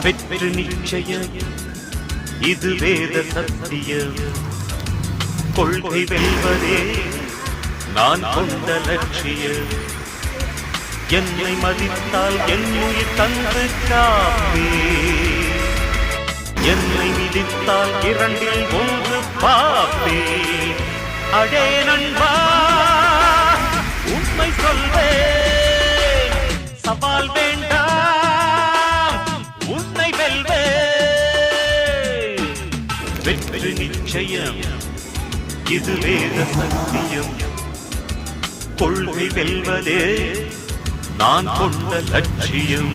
வெற்றி நிச்சயம் இது வேத சத்தியம் கொள்கை வெல்வதே நான் கொண்ட லட்சியம் என்னை மதித்தால் என் உயிர் தந்து காப்பே என்னை மிதித்தால் இரண்டில் ஒன்று பாப்பே அடே நண்பா உண்மை சொல்வேன் சவால் வேண்டாம் உன்னை வெல்வேன் வெற்றி நிச்சயம் இது வேத சத்தியம் கொள்கை வெல்வதே நான் கொண்ட லட்சியம்